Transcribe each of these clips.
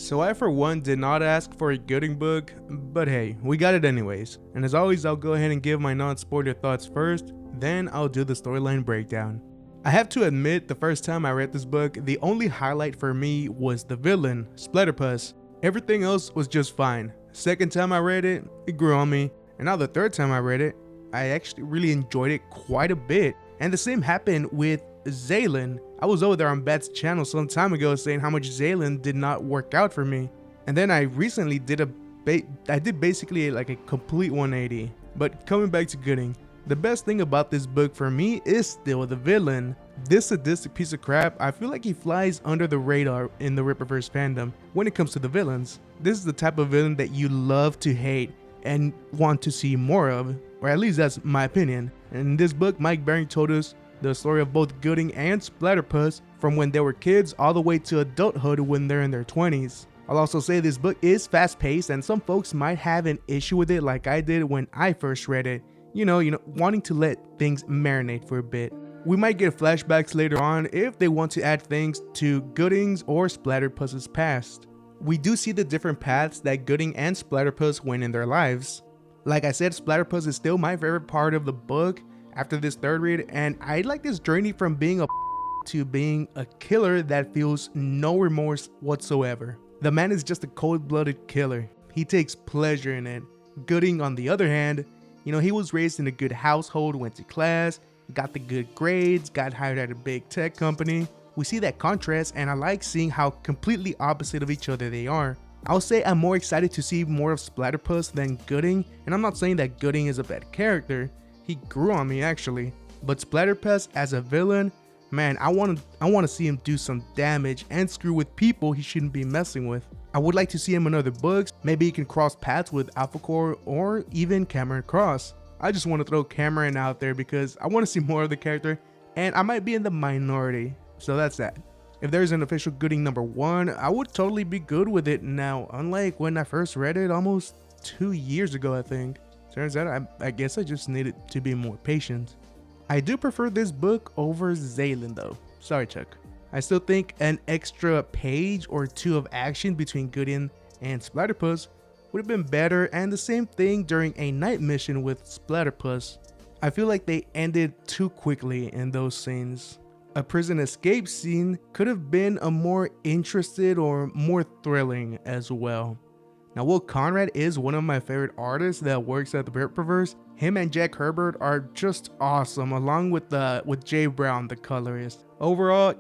So I for one did not ask for a Goodyng book, but hey, we got it anyways. And as always, I'll go ahead and give my non-spoiler thoughts first, then I'll do the storyline breakdown. I have to admit, the first time I read this book, the only highlight for me was the villain, Splatterpuss. Everything else was just fine. Second time I read it, it grew on me, and now the third time I read it, I actually really enjoyed it quite a bit. And the same happened with Zaylin. I was over there on Bat's channel some time ago saying how much Zaylin did not work out for me. And then I recently did basically like a complete 180. But coming back to Goodyng, the best thing about this book for me is still the villain. This sadistic piece of crap, I feel like he flies under the radar in the Rippaverse fandom when it comes to the villains. This is the type of villain that you love to hate and want to see more of, or at least that's my opinion. And in this book, Mike Baring told us the story of both Goodyng and Splatterpuss from when they were kids all the way to adulthood when they're in their 20s. I'll also say this book is fast paced and some folks might have an issue with it like I did when I first read it. You know, wanting to let things marinate for a bit. We might get flashbacks later on if they want to add things to Goodyng's or Splatterpuss's past. We do see the different paths that Goodyng and Splatterpuss went in their lives. Like I said, Splatterpuss is still my favorite part of the book after this third read, and I like this journey from being a to being a killer that feels no remorse whatsoever. The man is just a cold-blooded killer. He takes pleasure in it. Goodyng, on the other hand, he was raised in a good household, went to class, got the good grades, got hired at a big tech company. We see that contrast, and I like seeing how completely opposite of each other they are. I'll say I'm more excited to see more of Splatterpuss than Goodyng, and I'm not saying that Goodyng is a bad character. He grew on me actually. But Splatterpuss as a villain, man, I want to see him do some damage and screw with people he shouldn't be messing with. I would like to see him in other books. Maybe he can cross paths with Savfk or even Cameron Cross. I just want to throw Cameron out there because I want to see more of the character, and I might be in the minority. So that's that. If there's an official Goodyng number 1, I would totally be good with it now, unlike when I first read it almost 2 years ago, I think. Turns out I guess I just needed to be more patient. I do prefer this book over Zaylin though. Sorry, Chuck. I still think an extra page or 2 of action between Goodyng and Splatterpuss would have been better, and the same thing during a night mission with Splatterpuss. I feel like they ended too quickly in those scenes. A prison escape scene could have been a more interested or more thrilling as well. Now, while Conrad is one of my favorite artists that works at the Rippaverse, him and Jack Herbert are just awesome, along with Jay Brown, the colorist. Overall,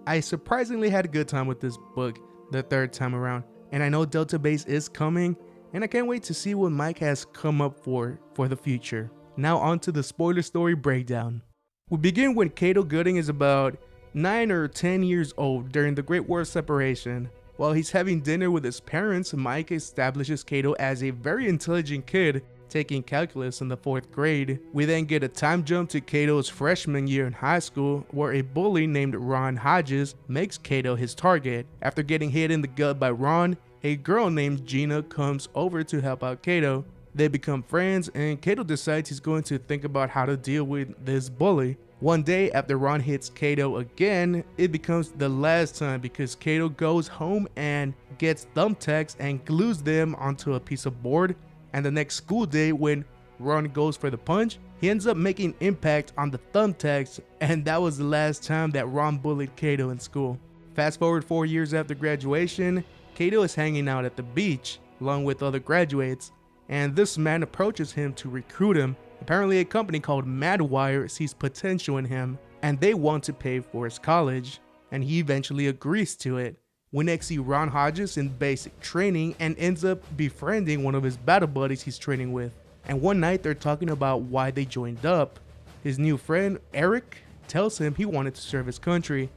I surprisingly had a good time with this book the third time around, and I know Delta Base is coming, and I can't wait to see what Mike has come up for the future. Now on to the spoiler story breakdown. We begin when Cato Goodyng is about 9 or 10 years old during the Great War of Separation. While he's having dinner with his parents, Mike establishes Cato as a very intelligent kid taking calculus in the 4th grade. We then get a time jump to Cato's freshman year in high school, where a bully named Ron Hodges makes Cato his target. After getting hit in the gut by Ron, a girl named Gina comes over to help out Cato. They become friends, and Cato decides he's going to think about how to deal with this bully. One day after Ron hits Cato again, it becomes the last time because Cato goes home and gets thumbtacks and glues them onto a piece of board. And the next school day when Ron goes for the punch, he ends up making impact on the thumbtacks, and that was the last time that Ron bullied Cato in school. Fast forward 4 years after graduation, Cato is hanging out at the beach along with other graduates, and this man approaches him to recruit him. Apparently a company called Madwire sees potential in him, and they want to pay for his college, and he eventually agrees to it. We next see Ron Hodges in basic training and ends up befriending one of his battle buddies he's training with. And one night they're talking about why they joined up. His new friend, Eric, tells him he wanted to serve his country,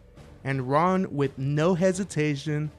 and Ron, with no hesitation,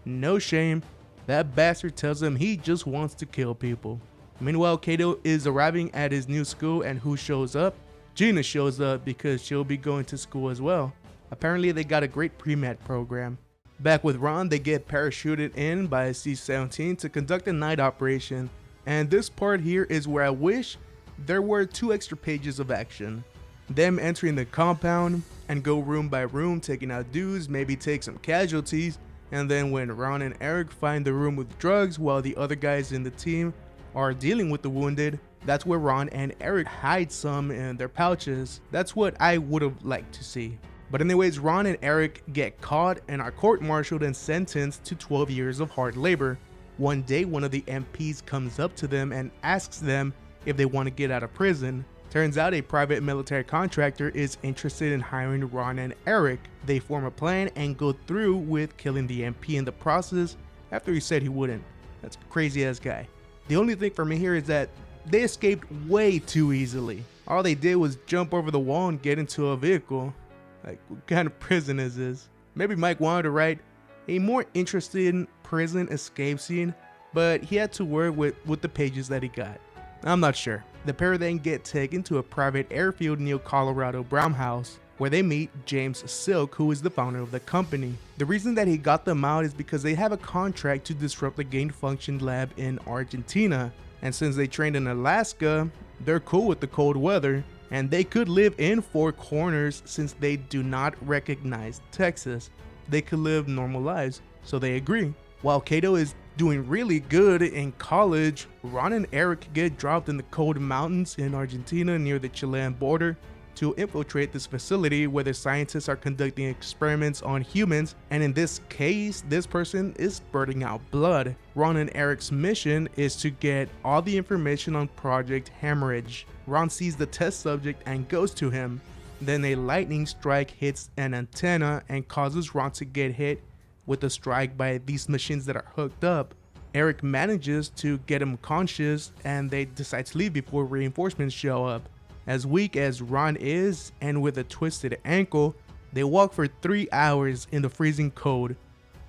no shame, that bastard tells him he just wants to kill people. Meanwhile, Cato is arriving at his new school, and who shows up? Gina shows up because she'll be going to school as well. Apparently they got a great pre-med program. Back with Ron, they get parachuted in by a C-17 to conduct a night operation, and this part here is where I wish there were 2 extra pages of action. Them entering the compound and go room by room, taking out dudes, maybe take some casualties, And then when Ron and Eric find the room with drugs while the other guys in the team are dealing with the wounded, that's where Ron and Eric hide some in their pouches. That's what I would have liked to see. But anyways, Ron and Eric get caught and are court-martialed and sentenced to 12 years of hard labor. One day, one of the MPs comes up to them and asks them if they want to get out of prison. Turns out a private military contractor is interested in hiring Ron and Eric. They form a plan and go through with killing the MP in the process after he said he wouldn't. That's a crazy ass guy. The only thing for me here is that they escaped way too easily. All they did was jump over the wall and get into a vehicle. Like, what kind of prison is this? Maybe Mike wanted to write a more interesting prison escape scene, but he had to work with the pages that he got. I'm not sure. The pair then get taken to a private airfield near Colorado Brown House, where they meet James Silk, who is the founder of the company. The reason that he got them out is because they have a contract to disrupt the gain-function lab in Argentina, and since they trained in Alaska, they're cool with the cold weather, and they could live in Four Corners since they do not recognize Texas. They could live normal lives, so they agree. While Kato is doing really good in college, Ron and Eric get dropped in the cold mountains in Argentina near the Chilean border to infiltrate this facility where the scientists are conducting experiments on humans, and in this case, this person is spurting out blood. Ron and Eric's mission is to get all the information on Project Hemorrhage. Ron sees the test subject and goes to him. Then a lightning strike hits an antenna and causes Ron to get hit with a strike by these machines that are hooked up. Eric manages to get him conscious and they decide to leave before reinforcements show up. As weak as Ron is and with a twisted ankle, they walk for 3 hours in the freezing cold.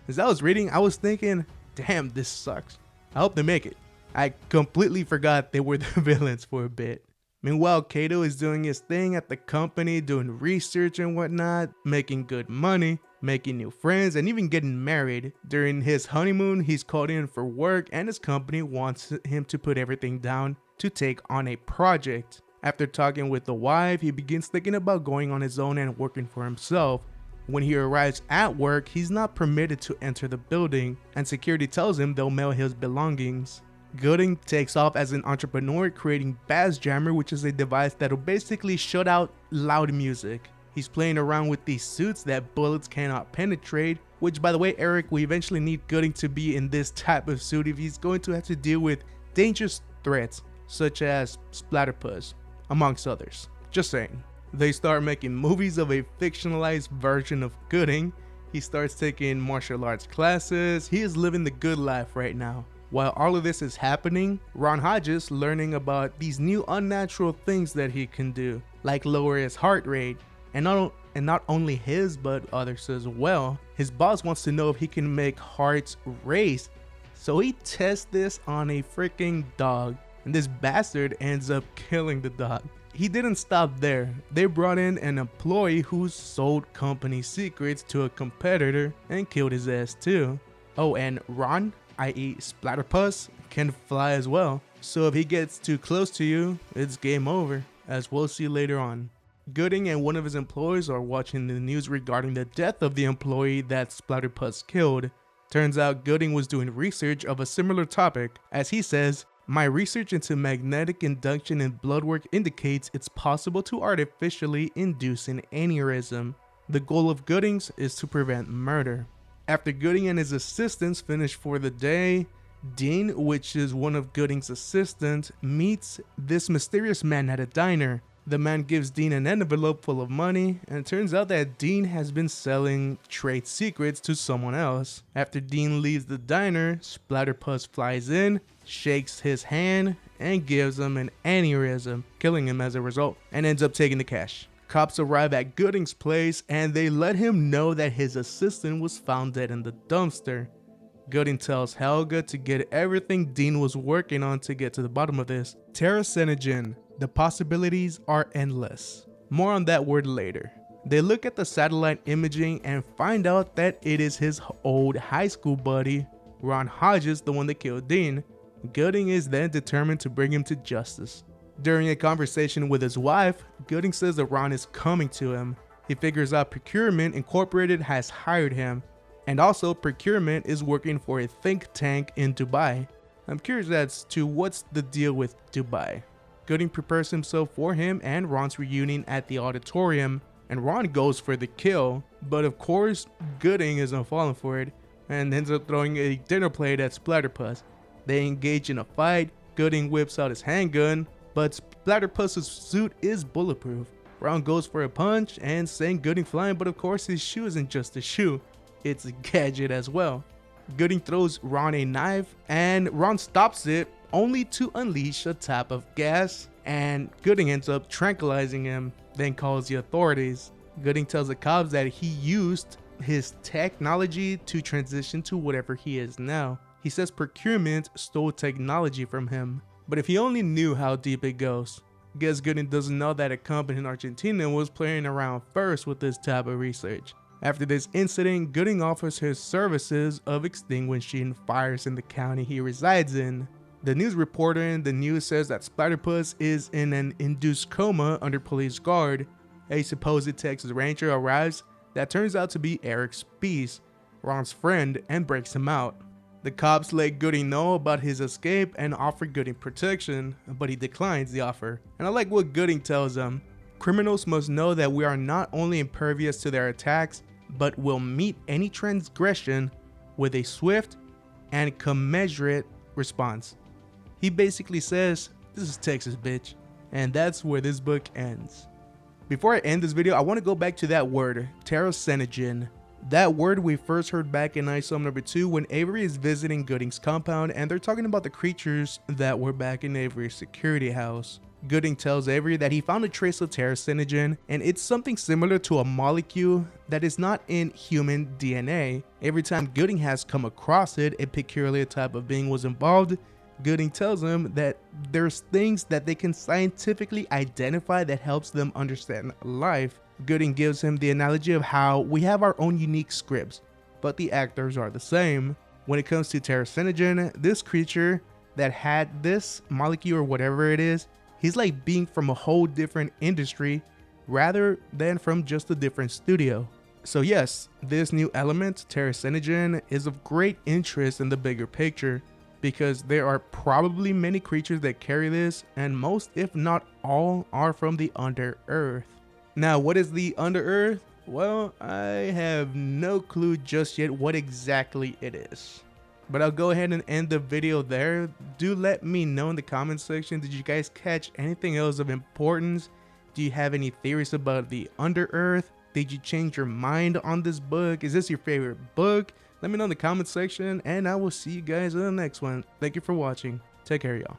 As I was reading, I was thinking, damn, this sucks. I hope they make it. I completely forgot they were the villains for a bit. Meanwhile, Kato is doing his thing at the company, doing research and whatnot, making good money, making new friends, and even getting married. During his honeymoon, he's called in for work and his company wants him to put everything down to take on a project. After talking with the wife, he begins thinking about going on his own and working for himself. When he arrives at work, he's not permitted to enter the building, and security tells him they'll mail his belongings. Goodyng takes off as an entrepreneur, creating Bass Jammer, which is a device that'll basically shut out loud music. He's playing around with these suits that bullets cannot penetrate, which, by the way, Eric, we eventually need Goodyng to be in this type of suit if he's going to have to deal with dangerous threats such as Splatterpuss, amongst others. Just saying. They start making movies of a fictionalized version of Goodyng. He starts taking martial arts classes. He is living the good life right now. While all of this is happening, Ron Hodges learning about these new unnatural things that he can do, like lower his heart rate, and not only his but others as well. His boss wants to know if he can make hearts race, so he tests this on a freaking dog, and this bastard ends up killing the dog. He didn't stop there. They brought in an employee who sold company secrets to a competitor and killed his ass too. Oh, and Ron, i.e. Splatterpuss, can fly as well, so if he gets too close to you, it's game over, as we'll see later on. Goodyng and one of his employees are watching the news regarding the death of the employee that Splatterpuss killed. Turns out Goodyng was doing research of a similar topic. As he says, "My research into magnetic induction in blood work indicates it's possible to artificially induce an aneurysm. The goal of Goodyng's is to prevent murder." After Goodyng and his assistants finish for the day, Dean, which is one of Goodyng's assistants, meets this mysterious man at a diner. The man gives Dean an envelope full of money, and it turns out that Dean has been selling trade secrets to someone else. After Dean leaves the diner, Splatterpuss flies in, shakes his hand, and gives him an aneurysm, killing him as a result, and ends up taking the cash. Cops arrive at Goodyng's place and they let him know that his assistant was found dead in the dumpster. Goodyng tells Helga to get everything Dean was working on to get to the bottom of this. Teracenagin. The possibilities are endless. More on that word later. They look at the satellite imaging and find out that it is his old high school buddy, Ron Hodges, the one that killed Dean. Goodyng is then determined to bring him to justice. During a conversation with his wife, Goodyng says that Ron is coming to him. He figures out Procurement Incorporated has hired him. And also, procurement is working for a think tank in Dubai. I'm curious as to what's the deal with Dubai. Gooding prepares himself for him and Ron's reunion at the auditorium, and Ron goes for the kill, but of course Gooding isn't falling for it and ends up throwing a dinner plate at Splatterpuss. They engage in a fight. Gooding whips out his handgun, but Splatterpuss's suit is bulletproof. Ron goes for a punch and sends Gooding flying, but of course his shoe isn't just a shoe, it's a gadget as well. Gooding throws Ron a knife and Ron stops it only to unleash a tap of gas, and Gooding ends up tranquilizing him, then calls the authorities. Gooding tells the cops that he used his technology to transition to whatever he is now. He says procurement stole technology from him, but if he only knew how deep it goes. Guess Gooding doesn't know that a company in Argentina was playing around first with this type of research. After this incident, Gooding offers his services of extinguishing fires in the county he resides in. The news reporter in the news says that Splatterpuss is in an induced coma under police guard. A supposed Texas Ranger arrives that turns out to be Eric Spies, Ron's friend, and breaks him out. The cops let Gooding know about his escape and offer Gooding protection, but he declines the offer. And I like what Gooding tells them. Criminals must know that we are not only impervious to their attacks, but will meet any transgression with a swift and commensurate response. He basically says, this is Texas, bitch. And that's where this book ends. Before I end this video, I want to go back to that word, Teracenagin. That word we first heard back in ISOM number 2 when Avery is visiting Gooding's compound and they're talking about the creatures that were back in Avery's security house. Gooding tells Avery that he found a trace of Teracenagin, and it's something similar to a molecule that is not in human DNA. Every time Gooding has come across it, a peculiar type of being was involved. Gooding tells him that there's things that they can scientifically identify that helps them understand life. Gooding gives him the analogy of how we have our own unique scripts, but the actors are the same. When it comes to Teracenagin, this creature that had this molecule or whatever it is, he's like being from a whole different industry rather than from just a different studio. So yes, this new element, Teracenagin, is of great interest in the bigger picture, because there are probably many creatures that carry this, and most if not all are from the Under Earth. Now, what is the Under Earth? Well, I have no clue just yet what exactly it is. But I'll go ahead and end the video there. Do let me know in the comment section, did you guys catch anything else of importance? Do you have any theories about the Under Earth? Did you change your mind on this book? Is this your favorite book? Let me know in the comment section, and I will see you guys in the next one. Thank you for watching. Take care, y'all.